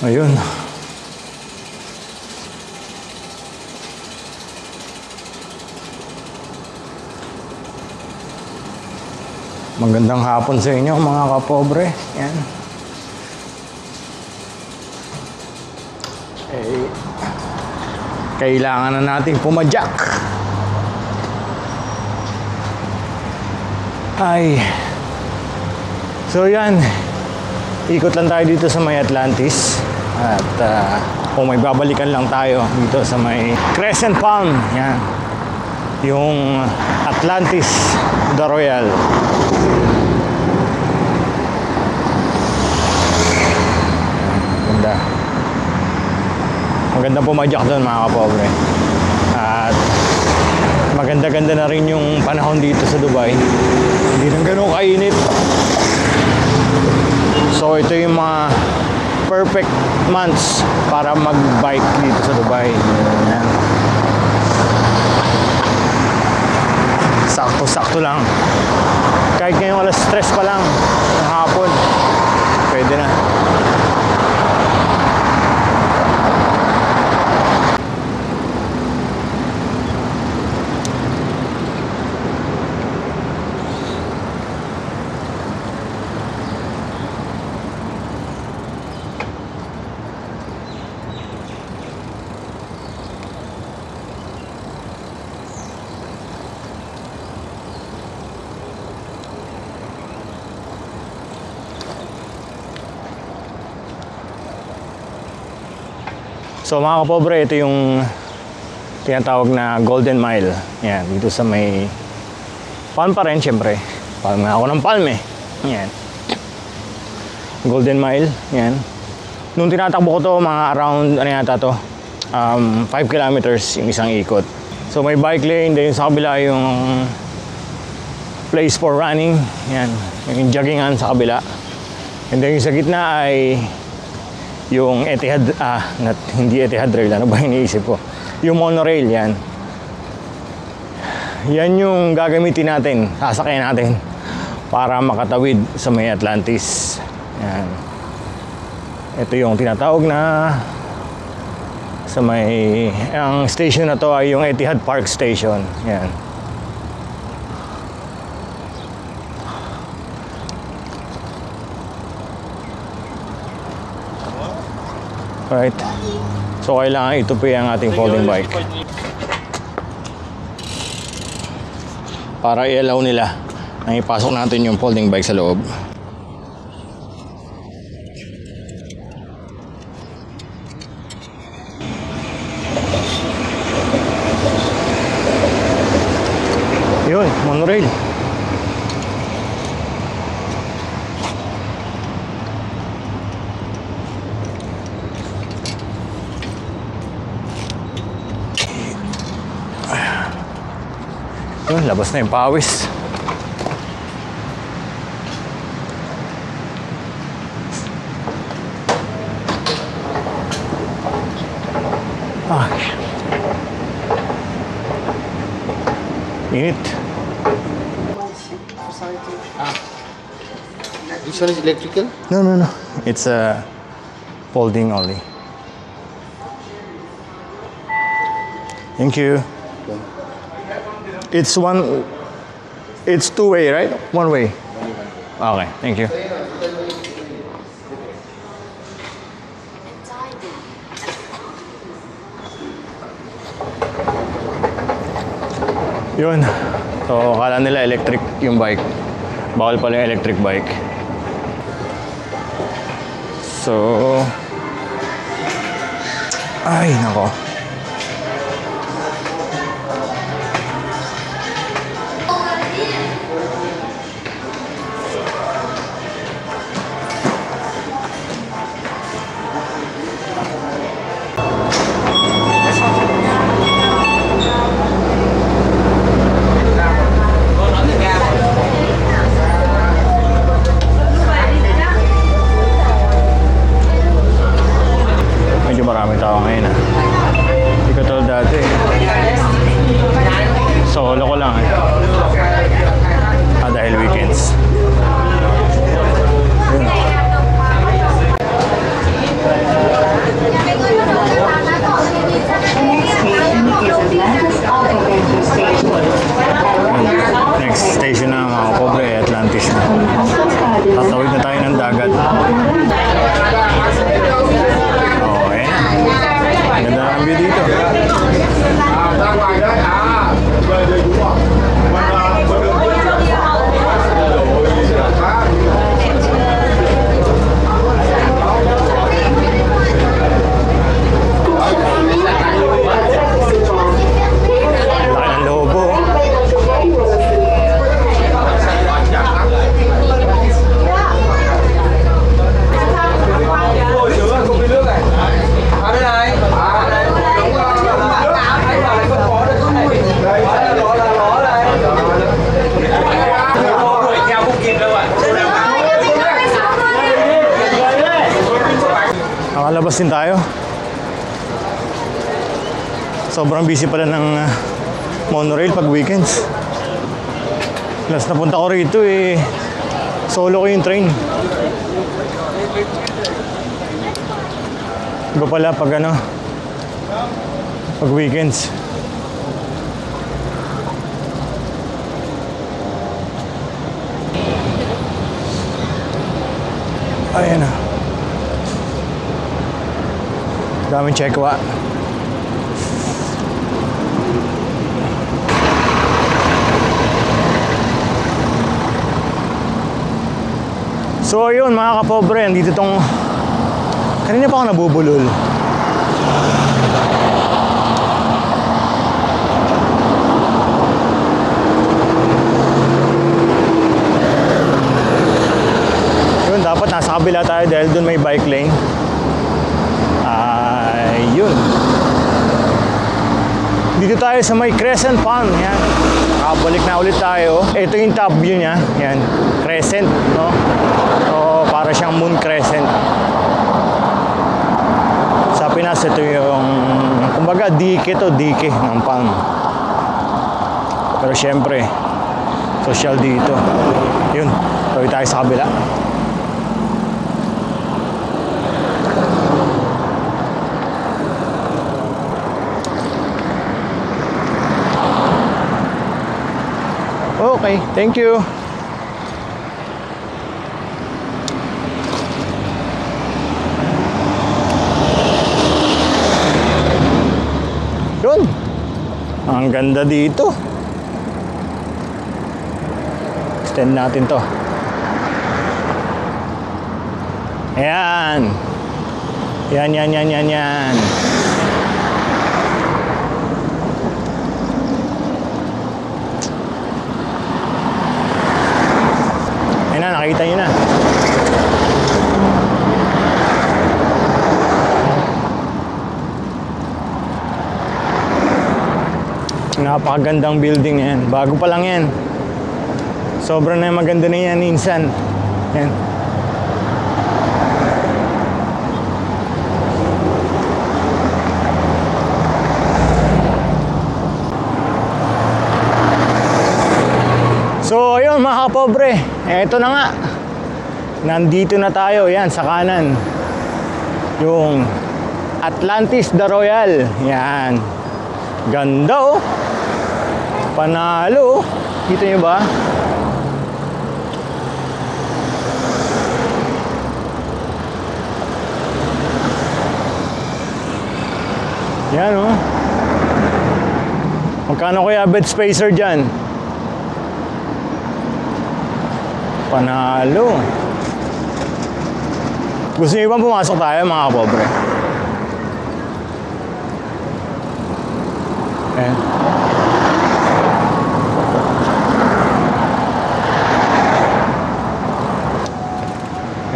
Ayun. Magandang hapon sa inyo mga kapobre. Yan. Eh, kailangan na nating pumadyak. Ay. So yan. Ikot lang tayo dito sa may Atlantis. At kung may babalikan lang tayo dito sa may Crescent Palm. Yan. Yung Atlantis The Royal. Ganda. Maganda pumadyak doon mga kapobre. At maganda-ganda na rin yung panahon dito sa Dubai. Hindi nang ganun kainit. So ito yung mga perfect months para mag-bike dito sa Dubai. Ayan. Sakto-sakto lang. Kahit ngayong alas 3 pa lang ng hapon, pwede na. So mga kapobre, ito yung tinatawag na Golden Mile. Yan, dito sa may Palm pa rin, syempre. Palm nga ako ng Palm eh. Yan. Golden Mile, yan. Nung tinatakbo ko to, mga around, ano yata to? 5 kilometers yung isang ikot. So may bike lane, then sa kabila yung place for running. Yan, yung joggingan sa kabila. And then yung sa gitna ay yung Etihad, hindi Etihad Rail, ano ba iniisip ko? Yung monorail, yan. Yan yung gagamitin natin, sasakyan natin para makatawid sa may Atlantis. Yan. Ito yung tinatawag na sa may, ang station na to ay yung Etihad Park Station. Yan. Right. So kailangan ito po yung ating folding bike para i-allow nila na ipasok natin yung folding bike sa loob. Yun, monorail. Yun, labas na yung pawis. Init. This one is electrical? No. It's folding only. Thank you. It's two-way, right? One way. Okay, thank you. Yun. So, akala nila electric yung bike. Bawal pala yung electric bike. So, ay, nako. Medyo maraming tao ngayon. tayo ng dagat. Okay. Ganda ng view dito. Laki ng lobo. Nakalabas din tayo. Sobrang busy pala ng monorail pag weekends. Last napunta ko rito solo ko yung train. Iba pala pag pag weekends. Ayan na. Daming checkwa. So ayun mga kapobre, dito tong kanina pa ako nabubulol. Yun, dapat nasa kabila tayo dahil dun may bike lane. Ayun. Dito tayo sa may Crescent Pond. Yan. Nakabalik na ulit tayo. Ito yung top view niya. Yan. Crescent, no? So, para siyang moon crescent. Sa Pinas, ito yung kumbaga, dike ng Pond. Pero syempre, social dito. Yun. Tawid tayo sa kabila. Okay, thank you. Yun. Ang ganda dito. Extend natin to. Ayan. Yan. Nakita nyo na. Napakagandang building yan. Bago pa lang yan. Sobrang na maganda na yan minsan. Yan. So ayun mga kapobre, eto na nga. Nandito na tayo, yan sa kanan. Yung Atlantis de Royal. Yan. Ganda oh. Panalo. Kita nyo ba? Yan oh. Magkano kaya bed spacer dyan? Panalo. Gusto niyo bang pumasok tayo mga kapobre? Ayan.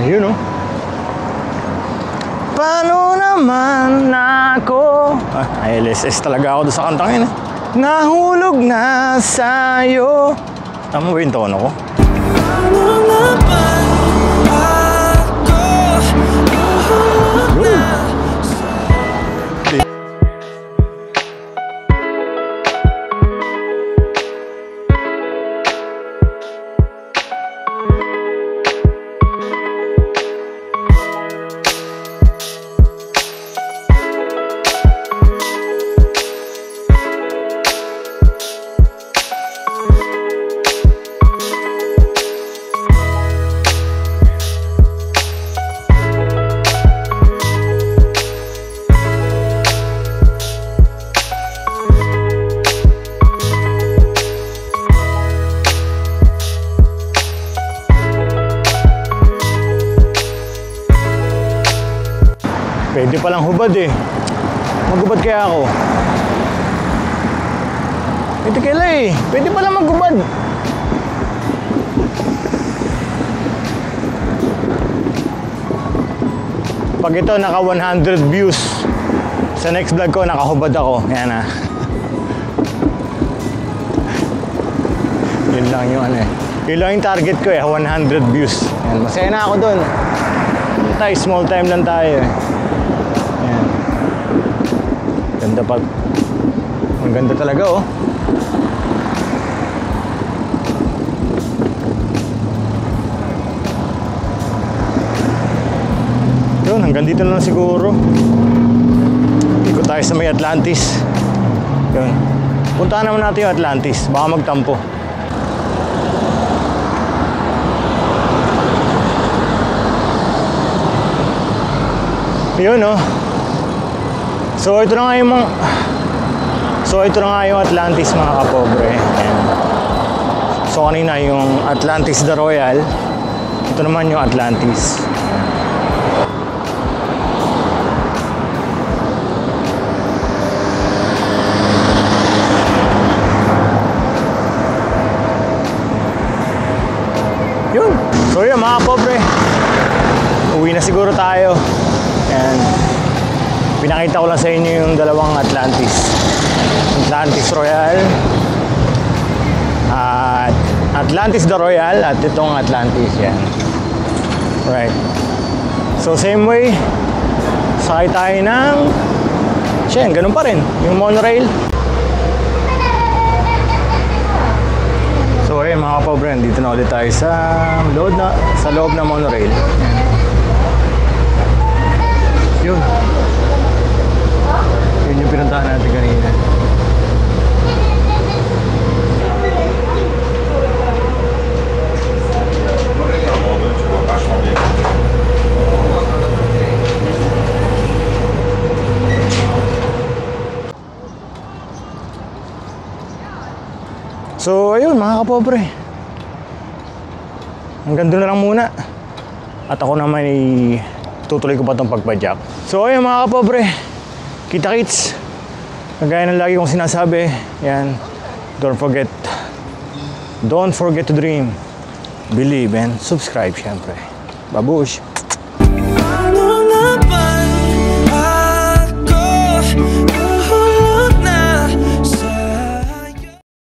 Ayun oh. Paano naman ako? LSS talaga ako doon sa kantang yun. Nahulog na sa'yo. Tama ba yung tono ko? Pwede palang hubad eh. Maghubad kaya ako. Pwede kaya eh. Pwede palang maghubad. Pag ito naka 100 views, sa next vlog ko nakahubad ako. Yan ah. Yun lang yung ano eh. Yun lang yung target ko eh, 100 views. Yan, masaya na ako dun. Tayo, small time lang tayo eh. Yan. Ganda pa. Ang ganda talaga oh. Yun, hanggang dito na lang siguro. Ikot tayo sa may Atlantis. Yun. Puntahan naman natin yung Atlantis. Baka magtampo. Yun oh. So ito na nga yung Atlantis mga kapobre. Ayan. So kanina yung Atlantis the Royal. Ito naman yung Atlantis. Yun. So yun mga kapobre. Uwi na siguro tayo. And pinakita ko lang sa inyo yung dalawang Atlantis. Atlantis Royal at Atlantis the Royal at itong Atlantis yan. Right. So same way, sakay tayo ng ganun pa rin, yung monorail. So ayun mga kapobre, dito na ulit tayo sa loob na monorail. Yun. Yun yung pinuntahan natin kanina. So ayun mga kapobre, hanggang doon na lang muna. At ako naman tutuloy ko pa itong pagpadyak. So ayun mga kapobre, kita-kits. Kagaya ng lagi kong sinasabi, yan, don't forget to dream, believe and subscribe syempre. Babush!